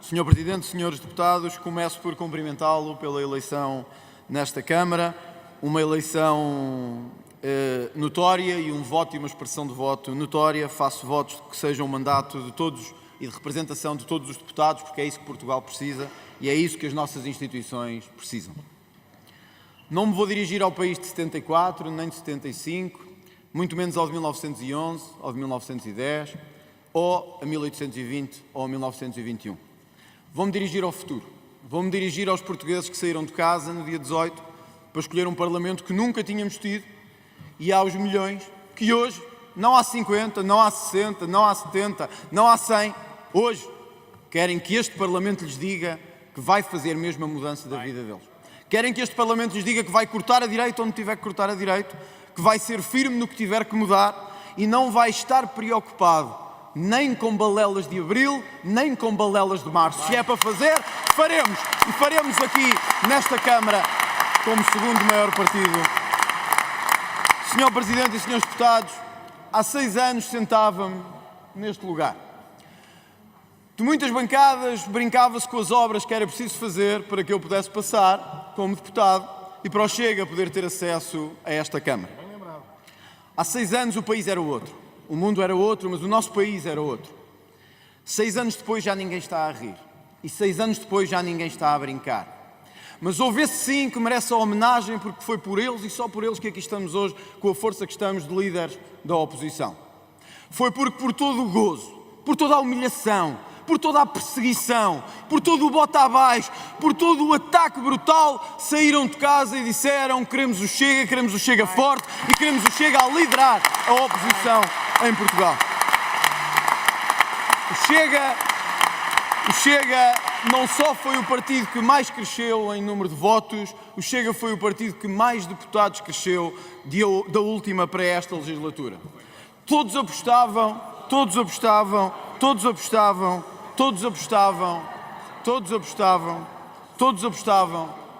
Senhor Presidente, senhores deputados, começo por cumprimentá-lo pela eleição nesta Câmara, uma eleição notória e um voto e uma expressão de voto notória. Faço votos que sejam um mandato de todos e de representação de todos os deputados, porque é isso que Portugal precisa e é isso que as nossas instituições precisam. Não me vou dirigir ao país de 74, nem de 75, muito menos ao de 1911, ao de 1910, ou a 1820 ou a 1921. Vou-me dirigir ao futuro. Vou-me dirigir aos portugueses que saíram de casa no dia 18 para escolher um Parlamento que nunca tínhamos tido e aos milhões que hoje, não há 50, não há 60, não há 70, não há 100, hoje querem que este Parlamento lhes diga que vai fazer mesmo a mudança da vida deles. Querem que este Parlamento lhes diga que vai cortar a direita onde tiver que cortar a direita, que vai ser firme no que tiver que mudar e não vai estar preocupado nem com balelas de abril, nem com balelas de março. Se é para fazer, faremos. E faremos aqui, nesta Câmara, como segundo maior partido. Senhor Presidente e senhores deputados, há 6 anos sentava-me neste lugar. De muitas bancadas brincava-se com as obras que era preciso fazer para que eu pudesse passar como deputado e para o Chega poder ter acesso a esta Câmara. Há 6 anos o país era outro. O mundo era outro, mas o nosso país era outro. 6 anos depois já ninguém está a rir. E 6 anos depois já ninguém está a brincar. Mas houve esse sim que merece a homenagem porque foi por eles e só por eles que aqui estamos hoje com a força que estamos de líderes da oposição. Foi porque por todo o gozo, por toda a humilhação, por toda a perseguição, por todo o bota abaixo, por todo o ataque brutal, saíram de casa e disseram: queremos o Chega forte e queremos o Chega a liderar a oposição em Portugal. O Chega não só foi o partido que mais cresceu em número de votos, o Chega foi o partido que mais deputados cresceu da última para esta legislatura. Todos apostavam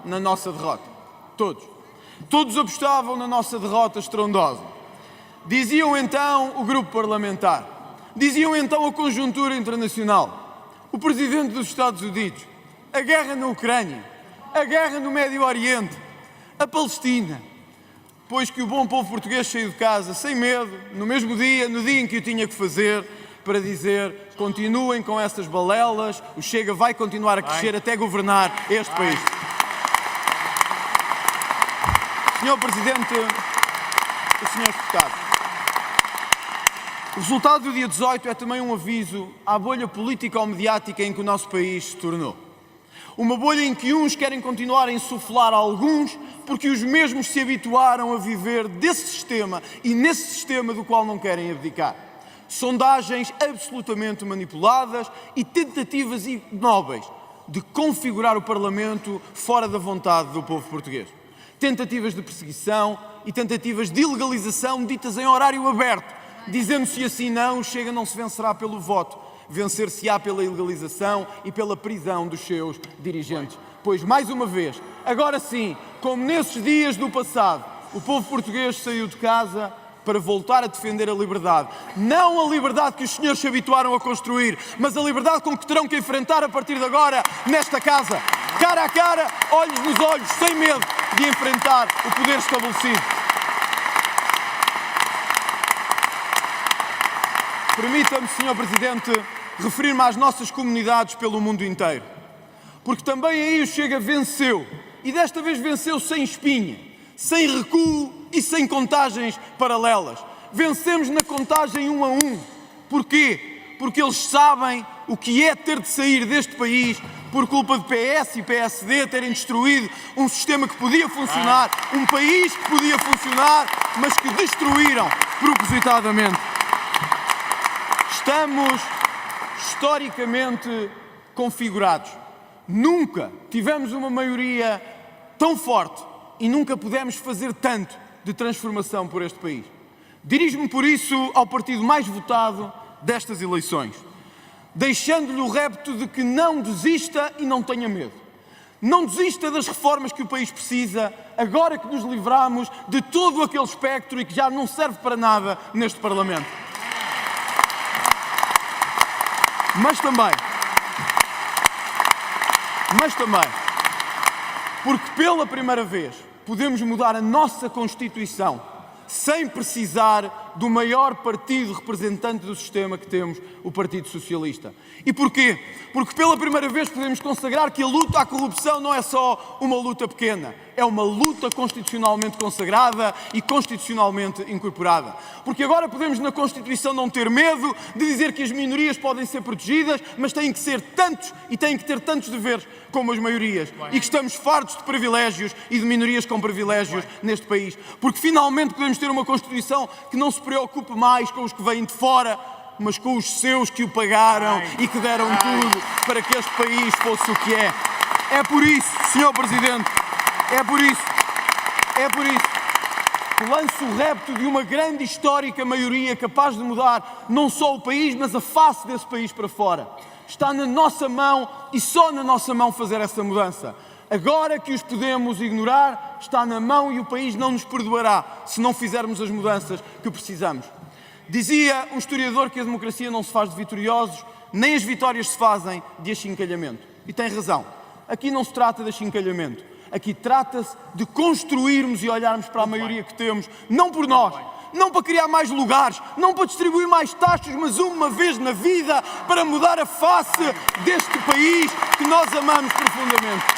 na nossa derrota. Todos apostavam na nossa derrota estrondosa. Diziam então o grupo parlamentar, diziam então a conjuntura internacional, o presidente dos Estados Unidos, a guerra na Ucrânia, a guerra no Médio Oriente, a Palestina. Pois que o bom povo português saiu de casa sem medo, no mesmo dia, no dia em que o tinha que fazer, para dizer: continuem com essas balelas, o Chega vai continuar a crescer até governar este país. Senhor Presidente e senhores deputados, o resultado do dia 18 é também um aviso à bolha político-mediática em que o nosso país se tornou. Uma bolha em que uns querem continuar a insuflar a alguns porque os mesmos se habituaram a viver desse sistema e nesse sistema do qual não querem abdicar. Sondagens absolutamente manipuladas e tentativas ignóbeis de configurar o Parlamento fora da vontade do povo português. Tentativas de perseguição e tentativas de ilegalização ditas em horário aberto, dizendo-se assim: não, o Chega não se vencerá pelo voto, vencer-se-á pela ilegalização e pela prisão dos seus dirigentes. Pois, mais uma vez, agora sim, como nesses dias do passado, o povo português saiu de casa para voltar a defender a liberdade. Não a liberdade que os senhores se habituaram a construir, mas a liberdade com que terão que enfrentar a partir de agora nesta casa. Cara a cara, olhos nos olhos, sem medo de enfrentar o poder estabelecido. Permita-me, Sr. Presidente, referir-me às nossas comunidades pelo mundo inteiro. Porque também aí o Chega venceu. E desta vez venceu sem espinha, sem recuo e sem contagens paralelas. Vencemos na contagem 1 a 1. Porquê? Porque eles sabem o que é ter de sair deste país por culpa de PS e PSD terem destruído um sistema que podia funcionar, um país que podia funcionar, mas que destruíram propositadamente. Estamos historicamente configurados. Nunca tivemos uma maioria tão forte e nunca pudemos fazer tanto de transformação por este país. Dirijo-me por isso ao partido mais votado destas eleições, deixando-lhe o repto de que não desista e não tenha medo. Não desista das reformas que o país precisa, agora que nos livramos de todo aquele espectro e que já não serve para nada neste Parlamento. Mas também porque pela primeira vez podemos mudar a nossa Constituição sem precisar do maior partido representante do sistema que temos, o Partido Socialista. E porquê? Porque pela primeira vez podemos consagrar que a luta à corrupção não é só uma luta pequena, é uma luta constitucionalmente consagrada e constitucionalmente incorporada. Porque agora podemos na Constituição não ter medo de dizer que as minorias podem ser protegidas, mas têm que ser tantos e têm que ter tantos deveres como as maiorias. E que estamos fartos de privilégios e de minorias com privilégios neste país. Porque finalmente podemos ter uma Constituição que não se preocupe mais com os que vêm de fora, mas com os seus que o pagaram e que deram tudo para que este país fosse o que é. É por isso, Sr. Presidente, é por isso que lanço o repto de uma grande histórica maioria capaz de mudar não só o país, mas a face desse país para fora. Está na nossa mão e só na nossa mão fazer essa mudança. Agora que os podemos ignorar, está na mão e o país não nos perdoará se não fizermos as mudanças que precisamos. Dizia um historiador que a democracia não se faz de vitoriosos, nem as vitórias se fazem de achincalhamento. E tem razão. Aqui não se trata de achincalhamento. Aqui trata-se de construirmos e olharmos para a maioria que temos, não por nós, não para criar mais lugares, não para distribuir mais taxas, mas uma vez na vida para mudar a face deste país que nós amamos profundamente.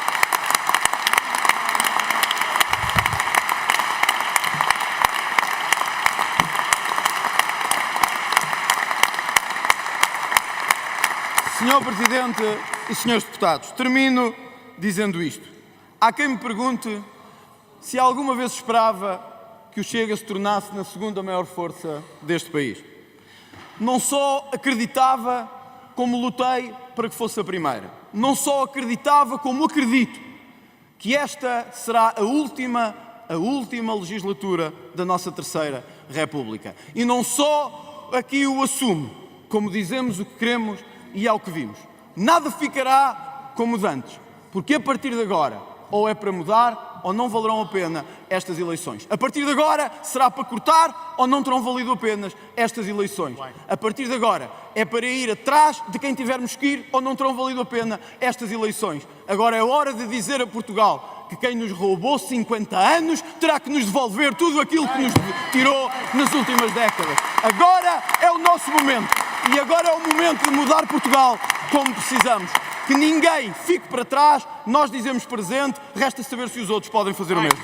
Senhor Presidente e senhores deputados, termino dizendo isto. Há quem me pergunte se alguma vez esperava que o Chega se tornasse na segunda maior força deste país. Não só acreditava, como lutei para que fosse a primeira. Não só acreditava, como acredito que esta será a última legislatura da nossa terceira República. E não só aqui o assumo, como dizemos o que queremos e é o que vimos. Nada ficará como de antes, porque a partir de agora ou é para mudar ou não valerão a pena estas eleições. A partir de agora será para cortar ou não terão valido apenas estas eleições. A partir de agora é para ir atrás de quem tivermos que ir ou não terão valido a pena estas eleições. Agora é hora de dizer a Portugal que quem nos roubou 50 anos terá que nos devolver tudo aquilo que nos tirou nas últimas décadas. Agora é o nosso momento. E agora é o momento de mudar Portugal como precisamos. Que ninguém fique para trás, nós dizemos presente, resta saber se os outros podem fazer o mesmo.